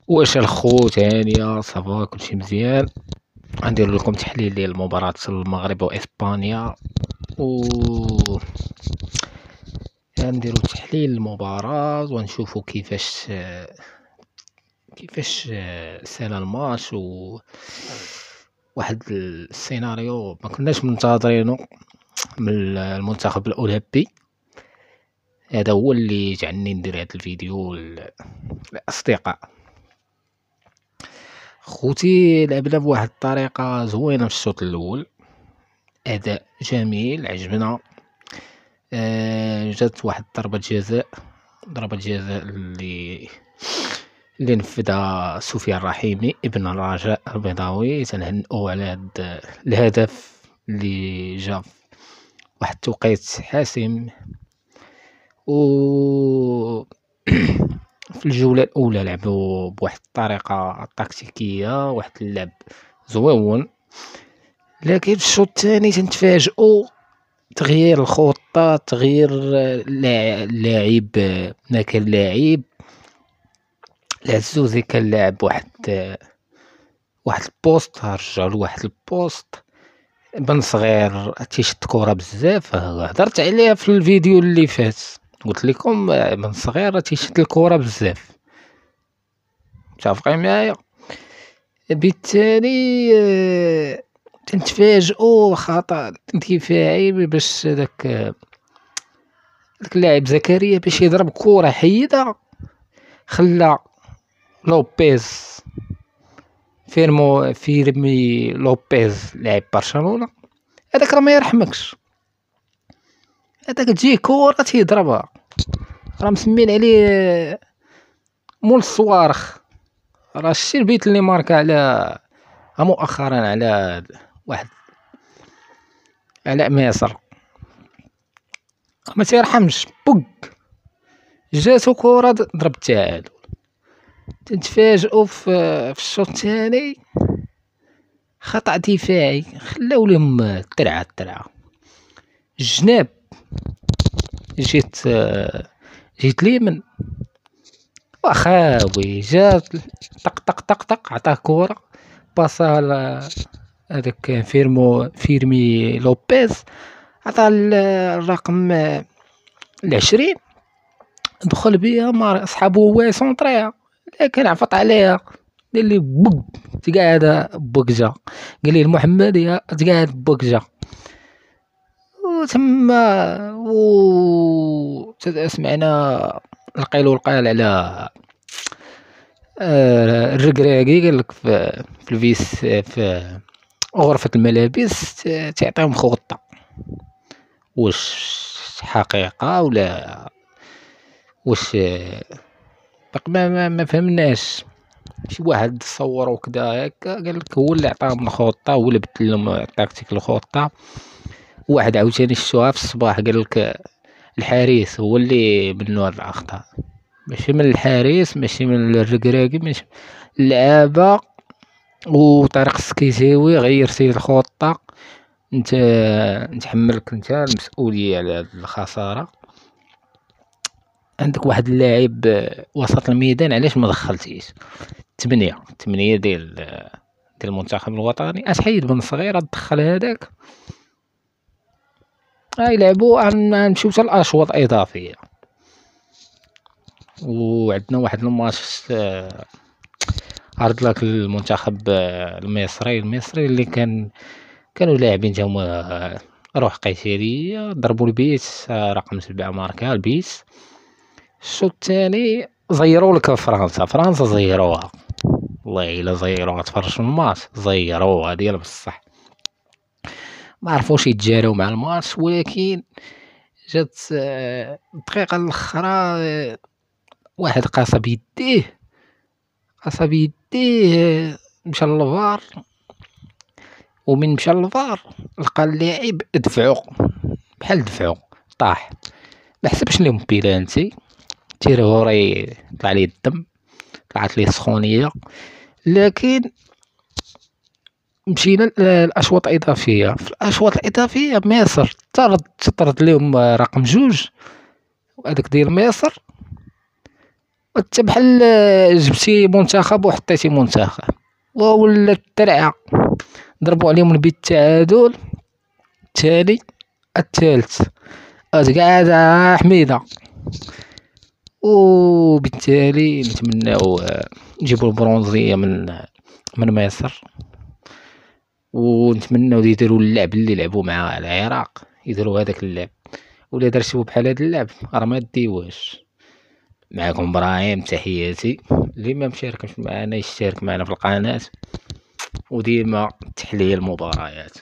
واش الخو تانية صافا كلشي مزيان. غندير لكم تحليل ديال مباراة المغرب واسبانيا و غنديرو تحليل المباراة ونشوفو كيفاش سالا الماتش و واحد السيناريو ما كناش منتظرينه من المنتخب الاولمبي. هذا هو اللي جعلني ندير هذا الفيديو للاصدقاء. خوتي لعبنا بواحد الطريقة زوينة في الشوط الاول، اداء جميل عجبنا. جات واحد ضربة جزاء اللي نفذها سفيان الرحيمي ابن الرجاء البيضاوي. تنهنئو على هاد الهدف اللي جا في واحد التوقيت حاسم. و في الجولة الأولى لعبوا بواحد الطريقة تكتيكية، واحد اللعب زويون، لكن في الشوط الثاني تنتفاجئوا تغيير الخطة، تغيير اللاعب. كان لاعب العزوزي كان لاعب واحد البوست، رجعوا لواحد البوست. بن صغير تيشد كرة بزاف، هضرت عليها في الفيديو اللي فات، قلت لكم بن صغير تيشد الكرة بزاف، متفقين معايا؟ بالتالي تنتفاجئوا خطأ دفاعي باش داك اللاعب زكريا باش يضرب كرة حيدة، خلى لوبيز فيرمي لوبيز لاعب برشلونة. هذاك راه ما يرحمكش، هذاك تجيه كرة تيضربها، راه مسمين عليه مول الصوارخ. راه شتي البيت اللي ماركا على مؤخرا على واحد على مصر، ما تيرحمش. بوك جاتو كرة ضرب التعادل. تنتفاجئوا في الشوط الثاني خطأ دفاعي خلاو لهم ترعة الجناب. جيت ليمن واخاوي جات طق طق طق طق عطاه كرة، باصها هذاك فيرمي لوبيز، عطاه الرقم 20، دخل بيها مع صحابو هو سونطريها، لكن عفط عليها قال لي بوك تقعد بوكجا، قال لي المحمدية تقعد بوكجا. وتما سمعنا القيل والقال على الركراكي، قال لك في الفيس في غرفة الملابس تعطيهم خطة، واش حقيقة ولا واش ما فهمناش. شي واحد صور وكذا هكا، قال لك هو اللي عطاهم الخطة، هو اللي بدل لهم التكتيك الخطة. واحد عاوتاني شفتوها في الصباح، قال لك الحارس هو اللي منو هاد الاخطاء، ماشي من الحارس، ماشي من الركراكي، ماشي اللعابة وطارق السكيزاوي. غيرتي الخطة، انت نتحملك انت المسؤولية على هاد الخسارة. عندك واحد اللاعب وسط الميدان، علاش ما دخلتيش؟ 8 ديال المنتخب الوطني، اتحيد بن صغير تدخل هذاك. يلعبوا نمشيو حتى الاشواط اضافيه. وعندنا واحد الماتش عرض لك المنتخب المصري اللي كانوا لاعبين تاهما روح قتاليه، ضربوا البيت رقم 7 ماركا البيت. الشوط الثاني زيروا لك فرنسا زيروها، والله الا زيروها. تفرجوا في الماتش زيروها ديال بصح، ما عرفوش يتجاراو مع الماتش. ولكن جات الدقيقه الاخرى واحد قاصه بيديه مشى للفار، ومن مشى للفار لقى اللاعب دفعو طاح، ما حسبش لهم بيلانتي، تيرهوري طلع ليه الدم، طلعت ليه سخونيه. لكن مشينا الاشواط الاضافيه. في الاشواط الاضافيه مصر تطرد لهم رقم 2، وهذاك ديال مصر وانت بحال جبتي منتخب وحطيتي منتخب وولا الترعة ضربوا عليهم البيت التعادل الثاني الثالث أتقعد حميدة. وبالتالي نتمناو نجيبو البرونزية من مصر، ونتمناو يديروا اللعب اللي لعبوا مع العراق، يديروا هذاك اللعب. ولا درتو بحال هاد اللعب راه ما ديوهش. معكم ابراهيم، تحياتي. اللي ما مشاركش معنا يشترك معنا في القناة، وديما تحليل المباريات.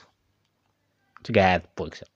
تقعد بوكسة.